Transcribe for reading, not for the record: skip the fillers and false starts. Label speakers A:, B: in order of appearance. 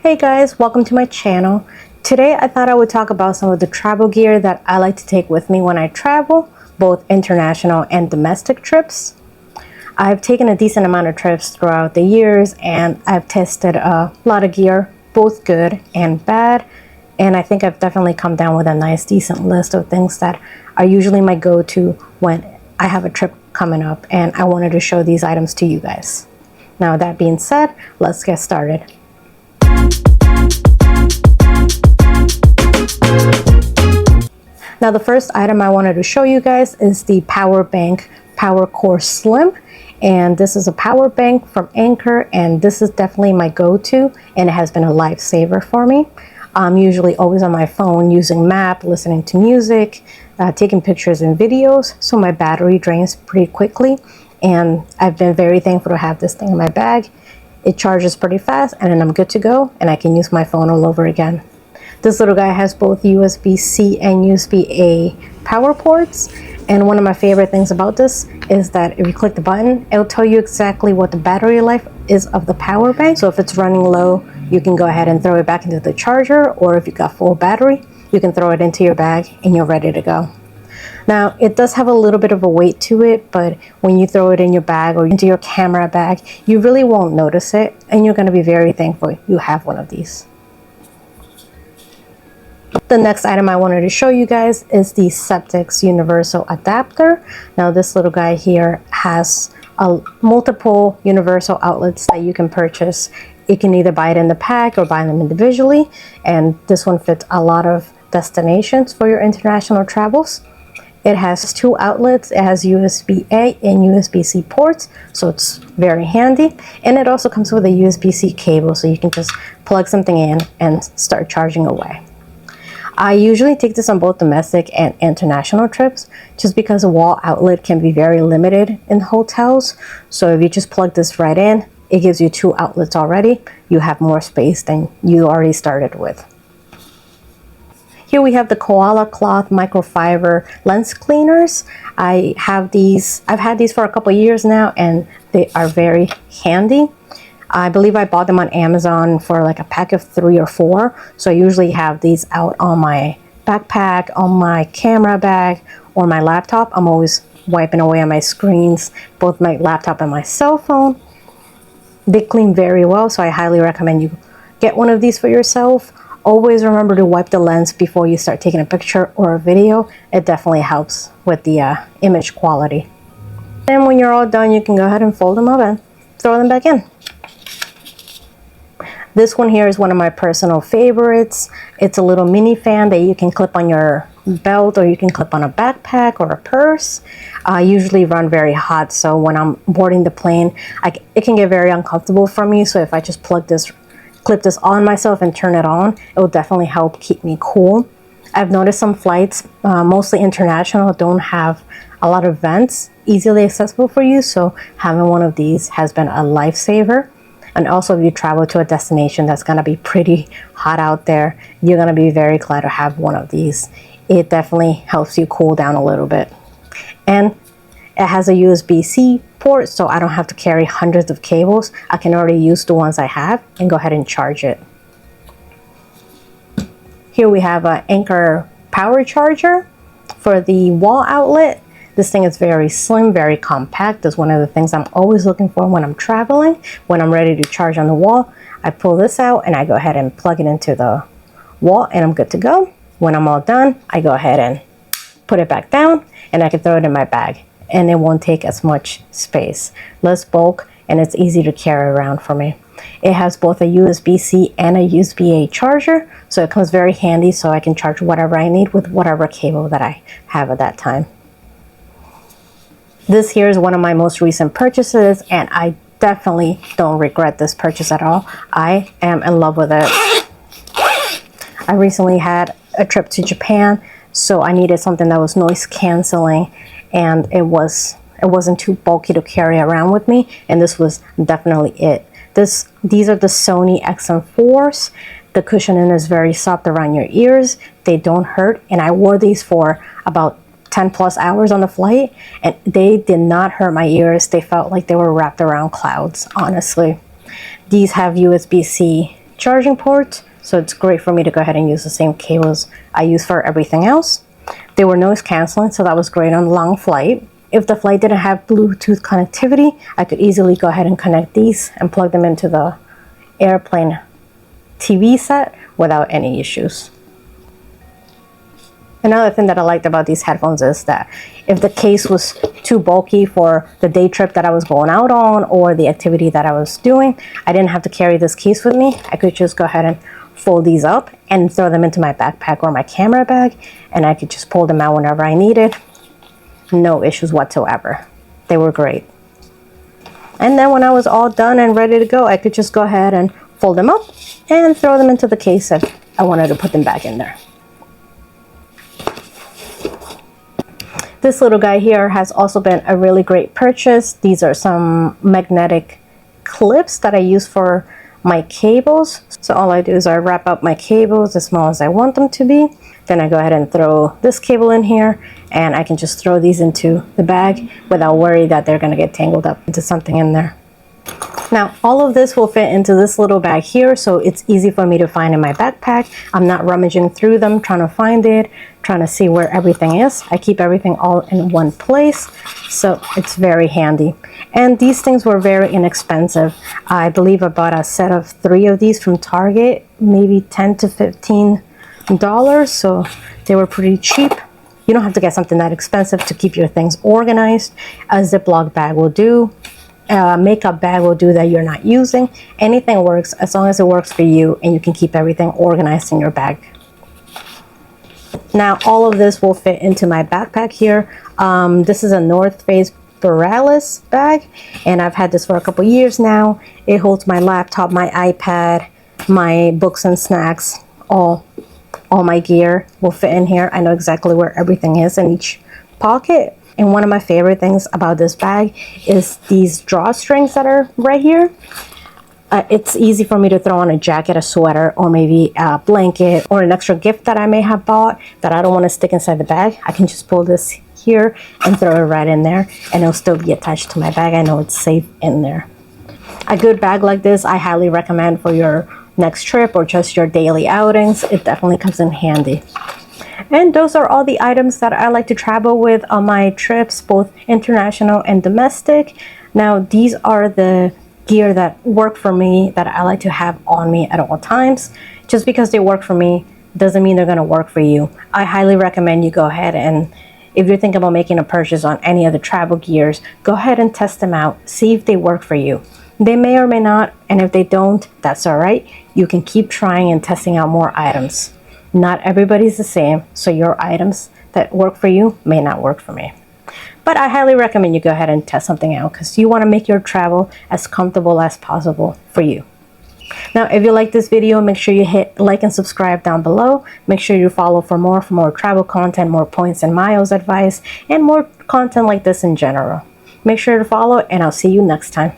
A: Hey guys, welcome to my channel. Today I thought I would talk about some of the travel gear that I like to take with me when I travel, both international and domestic trips. I've taken a decent amount of trips throughout the years and I've tested a lot of gear, both good and bad. And I think I've definitely come down with a nice decent list of things that are usually my go-to when I have a trip coming up, and I wanted to show these items to you guys. Now that being said, let's get started. Now the first item I wanted to show you guys is the power bank PowerCore Slim, and this is a power bank from Anker, and this is definitely my go-to, and it has been a lifesaver for me. I'm usually always on my phone using map, listening to music, taking pictures and videos, so my battery drains pretty quickly, and I've been very thankful to have this thing in my bag. It charges pretty fast and then I'm good to go, and I can use my phone all over again. This little guy has both USB-C and USB-A power ports, and one of my favorite things about this is that if you click the button, it'll tell you exactly what the battery life is of the power bank. So if it's running low, you can go ahead and throw it back into the charger, or if you got full battery, you can throw it into your bag and you're ready to go. Now it does have a little bit of a weight to it, but when you throw it in your bag or into your camera bag, you really won't notice it, and you're going to be very thankful you have one of these. The next item I wanted to show you guys is the Ceptics universal adapter. Now this little guy here has multiple universal outlets that you can purchase. You can either buy it in the pack or buy them individually, and this one fits a lot of destinations for your international travels. It has two outlets. It has USB-A and USB-C ports, so it's very handy, and it also comes with a USB-C cable, so you can just plug something in and start charging away. I usually take this on both domestic and international trips just because the wall outlet can be very limited in hotels. So if you just plug this right in, it gives you two outlets already. You have more space than you already started with. Here we have the Koala cloth microfiber lens cleaners. I've had these for a couple years now, and they are very handy. I believe I bought them on Amazon for like a pack of 3 or 4. So I usually have these out on my backpack, on my camera bag, or my laptop. I'm always wiping away on my screens, both my laptop and my cell phone. They clean very well, so I highly recommend you get one of these for yourself. Always remember to wipe the lens before you start taking a picture or a video. It definitely helps with the image quality. Then when you're all done, you can go ahead and fold them up and throw them back in. This one here is one of my personal favorites. It's a little mini fan that you can clip on your belt, or you can clip on a backpack or a purse. I usually run very hot, so when I'm boarding the plane, it can get very uncomfortable for me. So if I just clip this on myself and turn it on, it will definitely help keep me cool. I've noticed some flights, mostly international, don't have a lot of vents easily accessible for you, so having one of these has been a lifesaver. And also, if you travel to a destination that's going to be pretty hot out there, you're going to be very glad to have one of these. It definitely helps you cool down a little bit. And it has a USB-C port, so I don't have to carry hundreds of cables. I can already use the ones I have and go ahead and charge it. Here we have an Anker power charger for the wall outlet. This thing is very slim, very compact. That's one of the things I'm always looking for when I'm traveling. When I'm ready to charge on the wall, I pull this out and I go ahead and plug it into the wall, and I'm good to go. When I'm all done, I go ahead and put it back down, and I can throw it in my bag, and it won't take as much space. Less bulk, and it's easy to carry around for me. It has both a USB-C and a USB-A charger, so it comes very handy, so I can charge whatever I need with whatever cable that I have at that time. This here is one of my most recent purchases, and I definitely don't regret this purchase at all. I am in love with it. I recently had a trip to Japan, so I needed something that was noise canceling, and it wasn't too bulky to carry around with me, and this was definitely it. These are the Sony XM4s. The cushioning is very soft around your ears. They don't hurt, and I wore these for about 10 plus hours on the flight, and they did not hurt my ears. They felt like they were wrapped around clouds, honestly. These have USB-C charging port, so it's great for me to go ahead and use the same cables I use for everything else. They were noise canceling, so that was great on a long flight. If the flight didn't have Bluetooth connectivity, I could easily go ahead and connect these and plug them into the airplane TV set without any issues. Another thing that I liked about these headphones is that if the case was too bulky for the day trip that I was going out on or the activity that I was doing, I didn't have to carry this case with me. I could just go ahead and fold these up and throw them into my backpack or my camera bag, and I could just pull them out whenever I needed. No issues whatsoever. They were great. And then when I was all done and ready to go, I could just go ahead and fold them up and throw them into the case if I wanted to put them back in there. This little guy here has also been a really great purchase. These are some magnetic clips that I use for my cables. So all I do is I wrap up my cables as small as I want them to be. Then I go ahead and throw this cable in here, and I can just throw these into the bag without worry that they're gonna get tangled up into something in there. Now, all of this will fit into this little bag here, so it's easy for me to find in my backpack. I'm not rummaging through them, trying to find it, trying to see where everything is. I keep everything all in one place, so it's very handy. And these things were very inexpensive. I believe I bought a set of 3 of these from Target, maybe $10 to $15, so they were pretty cheap. You don't have to get something that expensive to keep your things organized. A Ziploc bag will do. A makeup bag will do that you're not using. Anything works as long as it works for you and you can keep everything organized in your bag. Now all of this will fit into my backpack here. This is a North Face Borealis bag, and I've had this for a couple years now. It holds my laptop, my iPad, my books and snacks. All my gear will fit in here. I know exactly where everything is in each pocket. And one of my favorite things about this bag is these drawstrings that are right here. It's easy for me to throw on a jacket, a sweater, or maybe a blanket, or an extra gift that I may have bought that I don't want to stick inside the bag. I can just pull this here and throw it right in there, and it'll still be attached to my bag. I know it's safe in there. A good bag like this, I highly recommend for your next trip or just your daily outings. It definitely comes in handy. And those are all the items that I like to travel with on my trips, both international and domestic. Now, these are the gear that work for me, that I like to have on me at all times. Just because they work for me doesn't mean they're going to work for you. I highly recommend you go ahead and, if you're thinking about making a purchase on any of the travel gears, go ahead and test them out. See if they work for you. They may or may not, and if they don't, that's all right. You can keep trying and testing out more items. Not everybody's the same, so your items that work for you may not work for me. But I highly recommend you go ahead and test something out because you want to make your travel as comfortable as possible for you. Now, if you like this video, make sure you hit like and subscribe down below. Make sure you follow for more travel content, more points and miles advice, and more content like this in general. Make sure to follow, and I'll see you next time.